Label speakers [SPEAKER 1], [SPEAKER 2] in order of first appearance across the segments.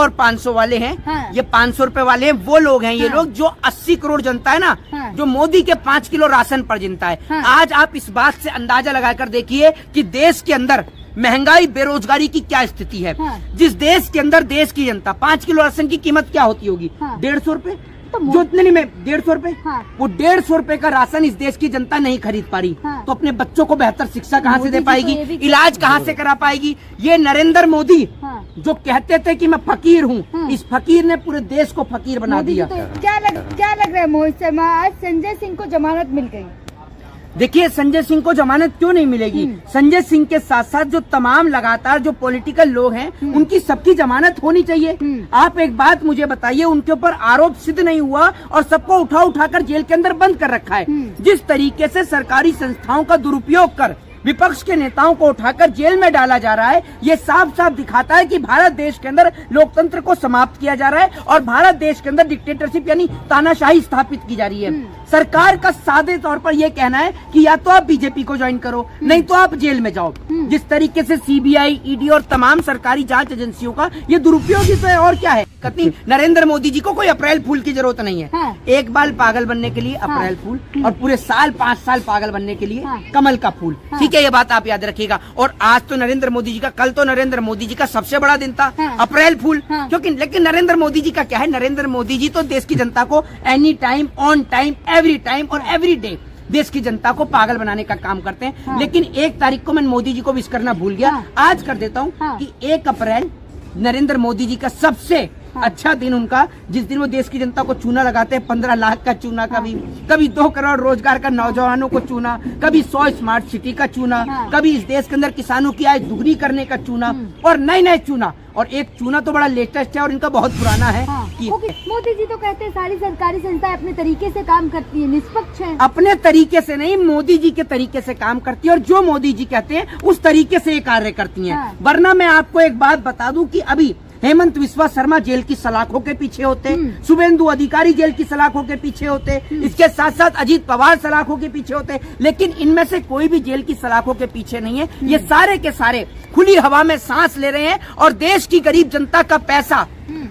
[SPEAKER 1] और 500 वाले हैं।
[SPEAKER 2] हाँ।
[SPEAKER 1] ये 500 रुपए वाले हैं, वो लोग हैं ये
[SPEAKER 2] हाँ।
[SPEAKER 1] लोग जो 80 करोड़ जनता है ना,
[SPEAKER 2] हाँ।
[SPEAKER 1] जो मोदी के 5 किलो राशन पर जिनता है।
[SPEAKER 2] हाँ।
[SPEAKER 1] आज आप इस बात से अंदाजा लगाकर देखिए कि देश के अंदर महंगाई बेरोजगारी की क्या स्थिति है।
[SPEAKER 2] हाँ।
[SPEAKER 1] जिस देश के अंदर देश की जनता 5 किलो राशन की कीमत क्या होती होगी?
[SPEAKER 2] हाँ।
[SPEAKER 1] 150 रुपए।
[SPEAKER 2] तो
[SPEAKER 1] जो इतने नहीं में 150 रुपए,
[SPEAKER 2] हाँ।
[SPEAKER 1] वो 150 रुपए का राशन इस देश की जनता नहीं खरीद पा रही।
[SPEAKER 2] हाँ।
[SPEAKER 1] तो अपने बच्चों को बेहतर शिक्षा कहाँ से
[SPEAKER 2] मोदी
[SPEAKER 1] दे
[SPEAKER 2] जी तो
[SPEAKER 1] पाएगी?
[SPEAKER 2] ये भी
[SPEAKER 1] इलाज कहाँ से करा पाएगी? ये नरेंद्र मोदी
[SPEAKER 2] हाँ।
[SPEAKER 1] जो कहते थे कि मैं फकीर हूँ,
[SPEAKER 2] हाँ।
[SPEAKER 1] इस फकीर ने पूरे देश को फकीर बना
[SPEAKER 2] मोदी जी
[SPEAKER 1] दिया।
[SPEAKER 2] तो क्या लग रहा है मोहित शर्मा, आज संजय सिंह को जमानत मिल गई।
[SPEAKER 1] देखिए संजय सिंह को जमानत क्यों नहीं मिलेगी? संजय सिंह के साथ साथ जो तमाम लगातार जो पॉलिटिकल लोग हैं उनकी सबकी जमानत होनी चाहिए। आप एक बात मुझे बताइए, उनके ऊपर आरोप सिद्ध नहीं हुआ और सबको उठाकर जेल के अंदर बंद कर रखा है। जिस तरीके से सरकारी संस्थाओं का दुरुपयोग कर विपक्ष के नेताओं को उठाकर जेल में डाला जा रहा है, ये साफ साफ दिखाता है कि भारत देश के अंदर लोकतंत्र को समाप्त किया जा रहा है और भारत देश के अंदर डिक्टेटरशिप यानी तानाशाही स्थापित की जा रही है। सरकार का सादे तौर पर यह कहना है कि या तो आप बीजेपी को ज्वाइन करो, नहीं तो आप जेल में जाओ। जिस तरीके से सीबीआई, ईडी और तमाम सरकारी जांच एजेंसियों का ये दुरुपयोग ही तो है, और क्या है? कतनी नरेंद्र मोदी जी को कोई अप्रैल फूल की जरूरत नहीं है।
[SPEAKER 2] हाँ।
[SPEAKER 1] एक बार पागल बनने के लिए अप्रैल फूल और पूरे साल 5 साल पागल बनने के लिए कमल का फूल। ठीक है, ये बात आप याद रखिएगा। और आज तो नरेंद्र मोदी जी का, कल तो नरेंद्र मोदी जी का सबसे बड़ा दिन था, अप्रैल फूल। क्योंकि लेकिन नरेंद्र मोदी जी का क्या है? नरेंद्र मोदी जी तो देश की जनता को any time, on time, every time और एवरी डे देश की जनता को पागल बनाने का काम करते हैं। लेकिन 1 तारीख को मैं मोदी जी को विश करना भूल गया, आज कर देता हूँ कि 1 अप्रैल नरेंद्र मोदी जी का सबसे अच्छा दिन उनका, जिस दिन वो देश की जनता को चूना लगाते हैं। 15 लाख का चूना, कभी 2 करोड़ रोजगार का नौजवानों को चूना, कभी 100 स्मार्ट सिटी का चूना, कभी इस देश के अंदर किसानों की आय दुगनी करने का चूना और नए चूना। और एक चूना तो बड़ा लेटेस्ट है और इनका बहुत पुराना है। कि
[SPEAKER 2] मोदी जी तो कहते हैं सारी सरकारी संस्थाएं अपने तरीके से काम करती है, निष्पक्ष है।
[SPEAKER 1] अपने तरीके से नहीं, मोदी जी के तरीके से काम करती है और जो मोदी जी कहते हैं उस तरीके से ये कार्य करती हैं। वरना मैं आपको एक बात बता दूं कि अभी हेमंत बिस्वा शर्मा जेल की सलाखों के पीछे होते, शुभेंदु अधिकारी जेल की सलाखों के पीछे होते, इसके साथ साथ अजीत पवार सलाखों के पीछे होते, लेकिन इनमें से कोई भी जेल की सलाखों के पीछे नहीं है। ये सारे के सारे खुली हवा में सांस ले रहे हैं और देश की गरीब जनता का पैसा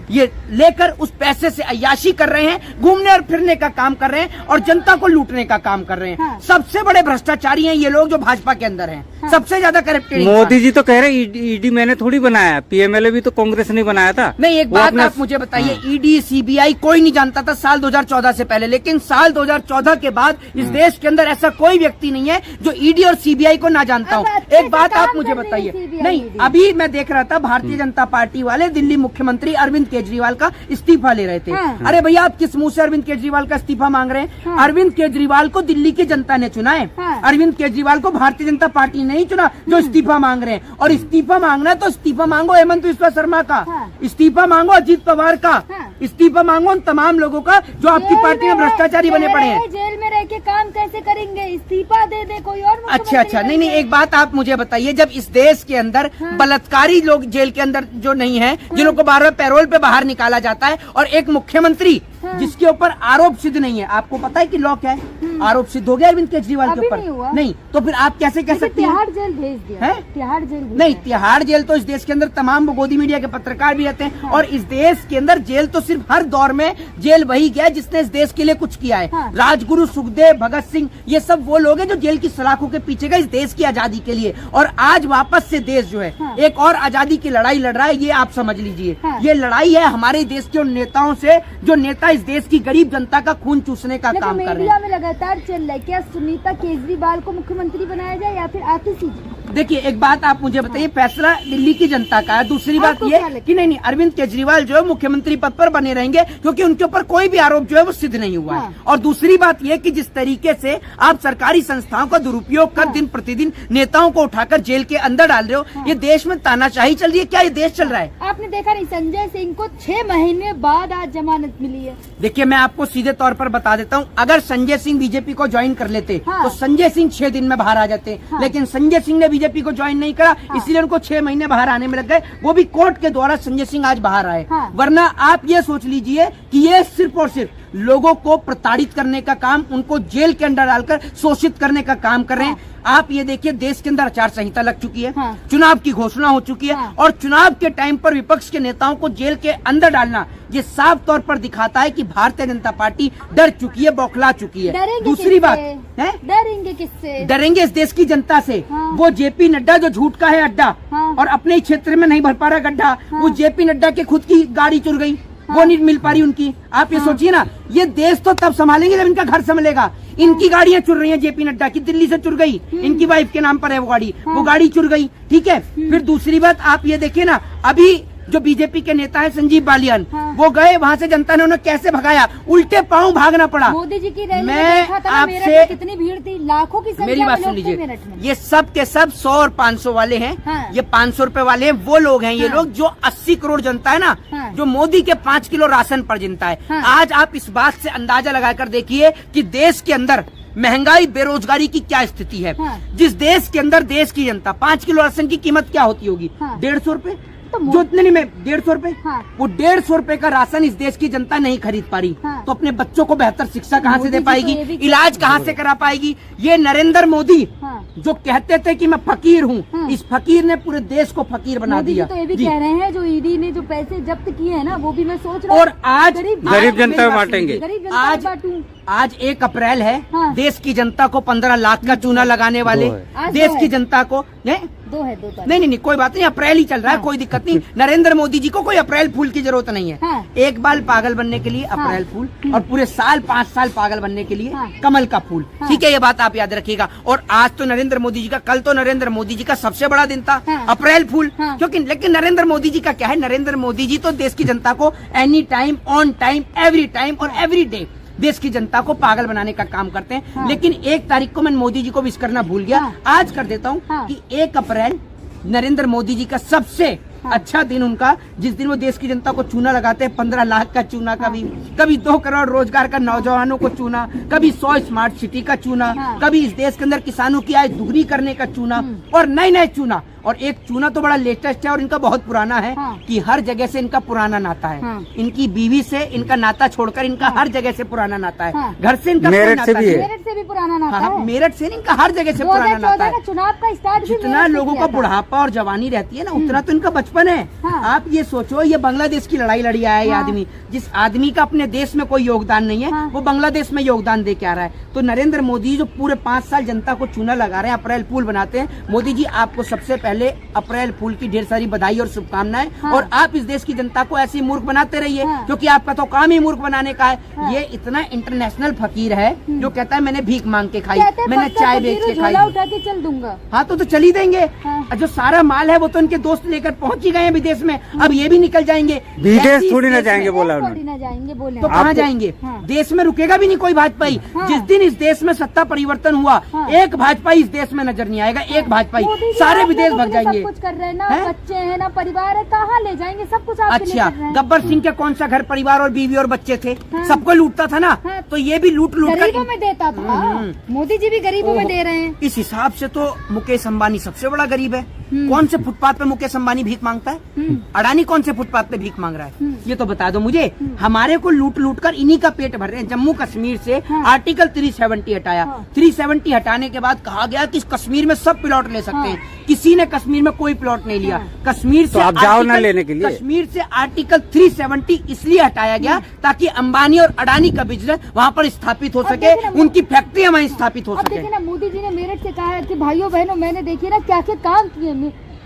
[SPEAKER 1] ये लेकर उस पैसे से अय्याशी कर रहे हैं, घूमने और फिरने का काम कर रहे हैं और जनता को लूटने का काम कर रहे हैं। सबसे बड़े भ्रष्टाचारी हैं ये लोग जो भाजपा के अंदर हैं। सबसे ज्यादा करप्टेड।
[SPEAKER 3] मोदी जी तो कह रहे हैं ईडी मैंने थोड़ी बनाया, पीएमएलए भी तो कांग्रेस ने बनाया था।
[SPEAKER 1] नहीं, एक बात आप मुझे बताइए, ईडी सीबीआई कोई नहीं जानता था साल 2014 से पहले, लेकिन साल 2014 के बाद इस देश के अंदर ऐसा कोई व्यक्ति नहीं है जो ईडी और सीबीआई को ना जानता हो। एक बात आप मुझे बताइए, नहीं अभी मैं देख रहा था भारतीय जनता पार्टी वाले दिल्ली मुख्यमंत्री अरविंद केजरीवाल का इस्तीफा ले रहे थे। अरे भैया, आप किस मुंह से अरविंद केजरीवाल का इस्तीफा मांग रहे हैं? अरविंद केजरीवाल को दिल्ली की जनता ने चुना है। अरविंद केजरीवाल को भारतीय जनता पार्टी ने नहीं चुना जो इस्तीफा मांग रहे हैं। और इस्तीफा मांगना है तो इस्तीफा मांगो हेमंत बिस्वा शर्मा का, इस्तीफा मांगो अजीत पवार का, इस्तीफा मांगो उन तमाम लोगों का जो आपकी पार्टी में भ्रष्टाचारी बने पड़े हैं।
[SPEAKER 2] जेल में रह के काम कैसे करेंगे? इस्तीफा दे दे कोई और।
[SPEAKER 1] अच्छा, नहीं, एक बात आप मुझे बताइए, जब इस देश के अंदर बलात्कारी लोग जेल के अंदर जो नहीं है, जिन्हों को बार-बार पैरोल पे बाहर निकाला जाता है, और एक मुख्यमंत्री जिसके ऊपर आरोप सिद्ध नहीं है, आपको पता है कि लॉ क्या है? आरोप सिद्ध हो गया अरविंद केजरीवाल के ऊपर? नहीं, तो फिर आप कैसे कह सकते हैं?
[SPEAKER 2] तिहाड़ जेल भेज दिया है। तिहाड़ जेल
[SPEAKER 1] नहीं, तिहाड़ जेल तो इस देश के अंदर तमाम गोदी मीडिया के पत्रकार भी रहते हैं। और इस देश के अंदर जेल तो सिर्फ हर दौर में जेल वही गया जिसने इस देश के लिए कुछ किया है। राजगुरु, सुखदेव, भगत सिंह, ये सब वो लोग हैं जो जेल की सलाखों के पीछे गए इस देश की आजादी के लिए। और आज वापस से देश जो है एक और आजादी की लड़ाई लड़ रहा है, ये आप समझ लीजिए। ये लड़ाई है हमारे देश के उन नेताओं से जो नेता इस देश की गरीब जनता का खून चूसने का काम कर रहे हैं।
[SPEAKER 2] मीडिया में लगातार चल रहा है, क्या सुनीता केजरीवाल को मुख्यमंत्री बनाया जाए या फिर आतिशी?
[SPEAKER 1] देखिए, एक बात आप मुझे बताइए, फैसला दिल्ली की जनता का है। दूसरी बात ये कि नहीं, अरविंद केजरीवाल जो है मुख्यमंत्री पद पर बने रहेंगे क्योंकि उनके ऊपर कोई भी आरोप जो है वो सिद्ध नहीं हुआ है। और दूसरी बात ये कि जिस तरीके से आप सरकारी संस्थाओं का दुरुपयोग कर दिन प्रतिदिन नेताओं को उठाकर जेल के अंदर डाल रहे हो, ये देश में तानाशाही चल रही है। क्या ये देश चल रहा है?
[SPEAKER 2] आपने देखा नहीं, संजय सिंह को 6 महीने बाद आज जमानत मिली है।
[SPEAKER 1] देखिए, मैं आपको सीधे तौर पर बता देता हूँ, अगर संजय सिंह बीजेपी को ज्वाइन कर लेते तो संजय सिंह 6 दिन में बाहर आ जाते, लेकिन संजय सिंह ने बीजेपी को ज्वाइन नहीं करा, इसलिए उनको 6 महीने बाहर आने में लग गए। वो भी कोर्ट के द्वारा संजय सिंह आज बाहर आए। वरना आप ये सोच लीजिए कि ये सिर्फ और सिर्फ लोगों को प्रताड़ित करने का काम, उनको जेल के अंदर डालकर शोषित करने का काम कर रहे हैं। आप ये देखिए, देश के अंदर आचार संहिता लग चुकी है, चुनाव की घोषणा हो चुकी है, और चुनाव के टाइम पर विपक्ष के नेताओं को जेल के अंदर डालना, ये साफ तौर पर दिखाता है कि भारतीय जनता पार्टी डर चुकी है, बौखला चुकी है। दूसरी बात है,
[SPEAKER 2] डरेंगे किससे?
[SPEAKER 1] डरेंगे इस देश की जनता से। वो जेपी नड्डा जो झूठ का है अड्डा, और अपने ही क्षेत्र में नहीं भर पा रहा गड्ढा, वो जेपी नड्डा के खुद की गाड़ी चुर गई, वो नहीं मिल पा रही उनकी। आप ये सोचिए ना, ये देश तो तब संभालेंगे जब इनका घर संभलेगा। इनकी गाड़ियां चुर रही हैं जेपी नड्डा की, दिल्ली से चुर गई, इनकी वाइफ के नाम पर है वो गाड़ी चुर गई, ठीक है। फिर दूसरी बात आप ये देखिए ना, अभी जो बीजेपी के नेता है संजीव बालियान, वो गए वहाँ से, जनता ने उन्हें कैसे भगाया, उल्टे पांव भागना पड़ा।
[SPEAKER 2] मोदी जी की रैली में
[SPEAKER 1] मैं
[SPEAKER 2] देखा था
[SPEAKER 1] आपसे,
[SPEAKER 2] कितनी भीड़ थी, लाखों की संख्या में।
[SPEAKER 1] मेरी बात सुन लीजिए, ये सब के सब 100 और 500 वाले हैं, ये 500 रुपए वाले हैं, वो लोग हैं ये लोग जो 80 करोड़ जनता है ना, जो मोदी के 5 किलो राशन पर जनता है। आज आप इस बात से अंदाजा लगाकर देखिए कि देश के अंदर महंगाई, बेरोजगारी की क्या स्थिति है। जिस देश के अंदर देश की जनता 5 किलो राशन की कीमत क्या होती होगी, 150 रुपए, जो इतने नहीं में 150 रुपए, वो 150 रुपए का राशन इस देश की जनता नहीं खरीद पा रही, तो अपने बच्चों को बेहतर शिक्षा कहाँ से दे पाएगी, इलाज कहाँ से करा पाएगी। ये नरेंद्र मोदी जो कहते थे कि मैं फकीर हूँ, इस फकीर ने पूरे देश को फकीर बना दिया।
[SPEAKER 2] तो ये भी कह रहे हैं जो ईडी ने जो पैसे जब्त किए हैं ना, वो भी मैं सोच रहा हूँ,
[SPEAKER 1] और आज
[SPEAKER 3] गरीब जनता बांटेंगे।
[SPEAKER 1] आज 1 अप्रैल है, देश की जनता को 15 लाख का चूना लगाने वाले, देश की जनता को
[SPEAKER 2] दो
[SPEAKER 1] नहीं, कोई बात नहीं, अप्रैल ही चल रहा है, कोई दिक्कत नहीं। नरेंद्र मोदी जी को कोई अप्रैल फूल की जरूरत नहीं है। एक बार पागल बनने के लिए अप्रैल फूल, और पूरे साल 5 साल पागल बनने के लिए कमल का फूल, ठीक है। ये बात आप याद रखिएगा। और आज तो नरेंद्र मोदी जी का, कल तो नरेंद्र मोदी जी का सबसे बड़ा दिन था, अप्रैल फूल, क्योंकि लेकिन नरेंद्र मोदी जी का क्या है, नरेंद्र मोदी जी तो देश की जनता को any time, on time, every time और एवरी डे देश की जनता को पागल बनाने का काम करते हैं। लेकिन 1 तारीख को मैं मोदी जी को विश करना भूल गया, आज कर देता हूँ कि 1 अप्रैल नरेंद्र मोदी जी का सबसे अच्छा दिन उनका, जिस दिन वो देश की जनता को चूना लगाते हैं, 15 लाख का चूना, कभी 2 करोड़ रोजगार का नौजवानों को चूना, कभी 100 स्मार्ट सिटी का चूना, कभी इस देश के अंदर किसानों की आय दुगनी करने का चूना, और नए चूना। और एक चूना तो बड़ा लेटेस्ट है और इनका बहुत पुराना है, कि हर जगह से इनका पुराना नाता है। इनकी बीवी से इनका नाता छोड़कर इनका हर जगह से पुराना नाता है। घर से इनका
[SPEAKER 3] मेरठ से
[SPEAKER 2] भी पुराना नाता है।
[SPEAKER 1] मेरठ से इनका हर जगह से पुराना नाता है।
[SPEAKER 2] चुनाव का स्टार्ट
[SPEAKER 1] जितना लोगों का बुढ़ापा और जवानी रहती है ना, उतना तो इनका बचपन है। आप ये सोचो, ये बांग्लादेश की लड़ाई लड़ी आया ये आदमी, जिस आदमी का अपने देश में कोई योगदान नहीं है, वो बांग्लादेश में योगदान दे के आ रहा है। तो नरेंद्र मोदी जो पूरे 5 साल जनता को चूना लगा रहे हैं, अप्रैल फूल बनाते हैं, मोदी जी आपको सबसे पहले अप्रैल फूल की ढेर सारी बधाई और शुभकामनाएं। और आप इस देश की जनता को ऐसे मूर्ख बनाते रहिए, क्योंकि आपका तो काम ही मूर्ख बनाने का है। ये इतना इंटरनेशनल फकीर है जो कहता है मैंने भीख मांग के खाई, मैंने चाय बेच के खाई,
[SPEAKER 2] उठा के चल दूंगा।
[SPEAKER 1] हाँ तो चल ही देंगे। जो सारा माल है वो तो इनके दोस्त लेकर पहुंच ही गए हैं विदेश में, अब ये भी निकल जाएंगे।
[SPEAKER 3] विदेश थोड़ी ना जाएंगे, बोला उन्होंने।
[SPEAKER 1] तो कहाँ जाएंगे? देश में रुकेगा भी नहीं कोई भाजपाई। जिस दिन इस देश में सत्ता परिवर्तन हुआ, एक भाजपाई इस देश में नजर नहीं आएगा, एक भाजपाई, सारे विदेश भाग जाएंगे।
[SPEAKER 2] कुछ कर रहे हैं ना, बच्चे हैं ना, परिवार है, कहाँ ले जाएंगे? सब कुछ आपके लिए कर रहे हैं।
[SPEAKER 1] गब्बर सिंह के कौन सा घर परिवार और बीवी और बच्चे थे? सबको लूटता था ना, तो ये भी लूट
[SPEAKER 2] गरीबों में देता था। मोदी जी भी गरीबों में दे रहे हैं।
[SPEAKER 1] इस हिसाब से तो मुकेश अंबानी सबसे बड़ा गरीब है। कौन से फुटपाथ पे मुकेश अंबानी भीख मांगता है? अडानी कौन से फुटपाथ पे भीख मांग रहा है? ये तो बता दो मुझे। हमारे को लूट लूट कर इन्हीं का पेट भर रहे हैं। जम्मू कश्मीर से आर्टिकल 370 हटाया। 370 हटाने के बाद कहा गया कि कश्मीर में सब प्लॉट ले सकते हैं। किसी ने कश्मीर में कोई प्लॉट नहीं लिया। कश्मीर से
[SPEAKER 3] आप जाओ ना लेने के लिए।
[SPEAKER 1] कश्मीर से आर्टिकल 370 इसलिए हटाया गया ताकि अंबानी और अडानी का बिजनेस वहाँ पर स्थापित हो सके, उनकी फैक्ट्रियां वहीं स्थापित हो सके।
[SPEAKER 2] देखिए ना, मोदी जी ने मेरठ से कहा है कि भाइयों बहनों, मैंने देखिए ना क्या क्या काम किए।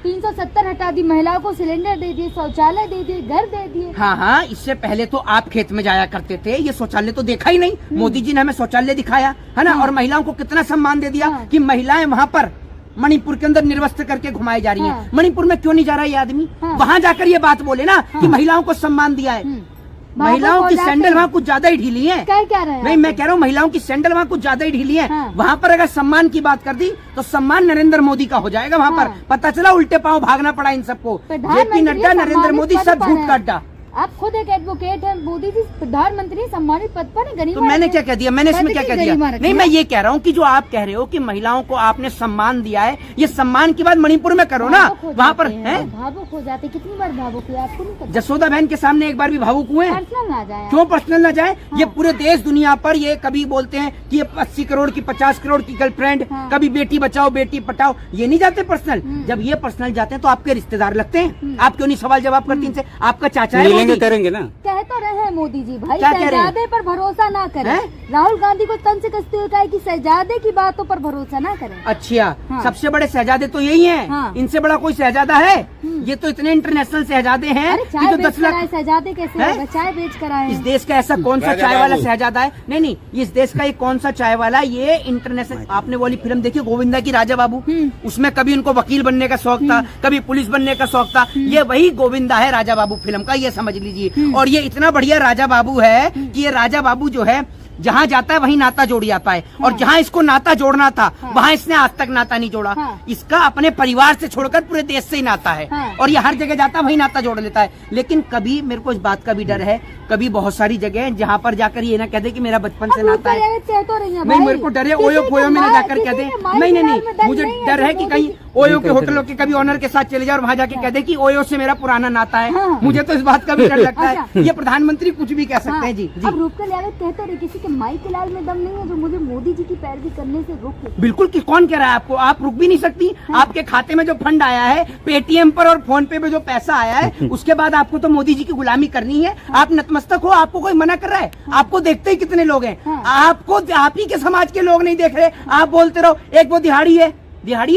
[SPEAKER 2] 370 हटा दी, महिलाओं को सिलेंडर दे दिए, शौचालय दे दिए, घर दे दिए।
[SPEAKER 1] हाँ, इससे पहले तो आप खेत में जाया करते थे, ये शौचालय तो देखा ही नहीं। मोदी जी ने हमें शौचालय दिखाया है ना, और महिलाओं को कितना सम्मान दे दिया कि महिलाएं वहाँ पर मणिपुर के अंदर निर्वस्त्र करके घुमाई जा रही है। मणिपुर में क्यों नहीं जा रहा ये आदमी? वहाँ जाकर ये बात बोले ना कि महिलाओं को सम्मान दिया है। महिलाओं की सैंडल वहाँ कुछ ज्यादा ही ढीली है।
[SPEAKER 2] क्या रहे हैं?
[SPEAKER 1] नहीं, मैं कह रहा हूँ महिलाओं की सैंडल वहाँ कुछ ज्यादा ही ढीली है। वहाँ पर अगर सम्मान की बात कर दी तो सम्मान नरेंद्र मोदी का हो जाएगा। वहाँ पर पता चला उल्टे पांव भागना पड़ा इन सबको। जेपी नड्डा, नरेंद्र मोदी सब झूठ का अड्डा।
[SPEAKER 2] आप खुद एक एडवोकेट हैं, मोदी जी प्रधानमंत्री सम्मानित पद पर गरीब।
[SPEAKER 1] तो मैंने क्या कह दिया, मैंने इसमें क्या कह दिया? नहीं, मैं ये कह रहा हूँ कि जो आप कह रहे हो कि महिलाओं को आपने सम्मान दिया है, ये सम्मान की बात मणिपुर में करो ना, वहाँ पर है
[SPEAKER 2] भावुक हो जाते। कितनी बार भावुक हुए आपको नहीं पता?
[SPEAKER 1] जसोदा बहन के सामने एक बार भी भावुक हुए?
[SPEAKER 2] पर्सनल ना जाए।
[SPEAKER 1] क्यों पर्सनल ना जाए? ये पूरे देश दुनिया पर ये कभी बोलते हैं कि ये 80 करोड़ की 50 करोड़ की गर्लफ्रेंड, कभी बेटी बचाओ बेटी पटाओ, ये नहीं जाते पर्सनल। जब ये पर्सनल जाते हैं तो आपके रिश्तेदार लगते हैं। आप क्यों नहीं सवाल जवाब करती इनसे? आपका चाचा है
[SPEAKER 3] मिलेंगे, करेंगे ना।
[SPEAKER 2] कह तो रहे हैं मोदी जी भाई,
[SPEAKER 1] क्या कह रहे हैं?
[SPEAKER 2] शहजादे पर भरोसा ना करें। राहुल गांधी को तन से कसते हुए कहा है कि शहजादे की बातों पर भरोसा ना करें।
[SPEAKER 1] अच्छा,
[SPEAKER 2] हाँ।
[SPEAKER 1] सबसे बड़े शहजादे तो यही हैं।
[SPEAKER 2] हाँ।
[SPEAKER 1] इनसे बड़ा कोई शहजादा है? ये तो इतने इंटरनेशनल शहजादे हैं
[SPEAKER 2] अरे
[SPEAKER 1] कि
[SPEAKER 2] चाय
[SPEAKER 1] जो
[SPEAKER 2] बेच
[SPEAKER 1] 10
[SPEAKER 2] कर
[SPEAKER 1] लाख
[SPEAKER 2] आए शहजादे कैसे होगा? चाय बेच कर आए
[SPEAKER 1] इस
[SPEAKER 2] हैं।
[SPEAKER 1] देश का ऐसा कौन सा
[SPEAKER 3] राजा
[SPEAKER 1] चाय वाला
[SPEAKER 3] बाबू।
[SPEAKER 1] शहजादा है? नहीं, इस देश का ये कौन सा चाय वाला, ये इंटरनेशनल। आपने वाली फिल्म देखी गोविंदा की राजा बाबू? उसमें कभी उनको वकील बनने का शौक था, कभी पुलिस बनने का शौक था। ये वही गोविंदा है राजा बाबू फिल्म का, ये समझ लीजिए। और ये इतना बढ़िया राजा बाबू है कि ये राजा बाबू जो है जहाँ जाता है वहीं नाता जोड़ जाता है। और जहाँ इसको नाता जोड़ना था वहाँ इसने आज तक नाता नहीं जोड़ा। इसका अपने परिवार से छोड़कर पूरे देश से ही नाता है। और ये हर जगह जाता है वहीं नाता जोड़ लेता है। लेकिन कभी मेरे को इस बात का भी डर है, कभी बहुत सारी जगह है जहाँ पर जाकर ये ना कह दे कि मेरा बचपन से नाता है। नहीं, मेरे को डर है ओयो फोयो में ना जाकर कह दे। नहीं, मुझे डर है कि कहीं ओयो के होटलों के कभी ऑनर के साथ चले जाओ और वहाँ जाके कह दे कि ओयो से मेरा पुराना नाता है। मुझे तो इस बात का भी डर लगता है। ये प्रधानमंत्री कुछ भी कह सकते हैं। जी
[SPEAKER 2] अब रूपकल यादव कहते रहे किसी के माई के लाल में दम नहीं है जो मुझे मोदी जी की पैरवी करने से रोके।
[SPEAKER 1] बिल्कुल, कि कौन कह रहा है आपको? आप रुक भी नहीं सकती। आपके खाते में जो फंड आया है, पेटीएम पर और फोन पे जो पैसा आया है, उसके बाद आपको तो मोदी जी की गुलामी करनी है। आप नतमस्तक हो, आपको कोई मना कर रहा है? आपको देखते ही कितने लोग हैं। आपको आप ही के समाज के लोग नहीं देख रहे। आप बोलते रहो एक वो दिहाड़ी है,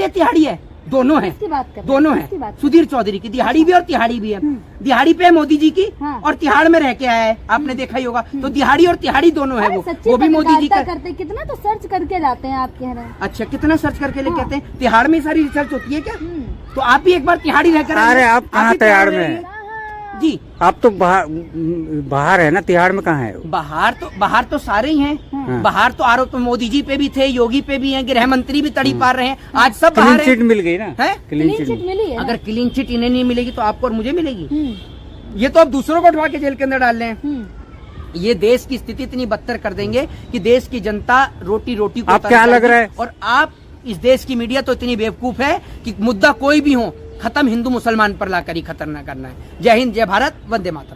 [SPEAKER 1] तिहाड़ी है, दोनों है, दोनों है। सुधीर चौधरी की दिहाड़ी भी और तिहाड़ी भी है। दिहाड़ी पे है मोदी जी की और तिहाड़ में रह के आया है, आपने देखा ही होगा। तो दिहाड़ी और तिहाड़ी दोनों है। वो भी मोदी जी का
[SPEAKER 2] करते। कितना तो सर्च करके लाते हैं, आप कह रहे हैं।
[SPEAKER 1] अच्छा, कितना सर्च करके ले कहते हैं? तिहाड़ में सारी रिसर्च होती है क्या? तो आप भी एक बार तिहाड़ी रहकर।
[SPEAKER 3] अरे आप कहाँ तिहाड़ में?
[SPEAKER 1] जी
[SPEAKER 3] आप तो बाहर है ना, तिहाड़ में कहाँ है?
[SPEAKER 1] बाहर तो सारे ही हैं। बाहर तो आरोप तो मोदी जी पे भी थे, योगी पे भी हैं, गृह मंत्री भी तड़ी पार रहे हैं। आज सब बाहर
[SPEAKER 3] क्लीन चिट मिल गई ना?
[SPEAKER 2] क्लीन चिट मिली है।
[SPEAKER 1] अगर क्लीन चिट इन्हें नहीं मिलेगी तो आपको और मुझे मिलेगी? ये तो अब दूसरों को उठवा के जेल के अंदर डाल रहे हैं। ये देश की स्थिति इतनी बदतर कर देंगे कि देश की जनता रोटी रोटी को
[SPEAKER 3] आप क्या लग रहा है?
[SPEAKER 1] और आप इस देश की मीडिया तो इतनी बेवकूफ है कि मुद्दा कोई भी हो, खत्म हिंदू मुसलमान पर लाकर ही खत्म न करना है। जय हिंद, जय भारत, वंदे मातरम।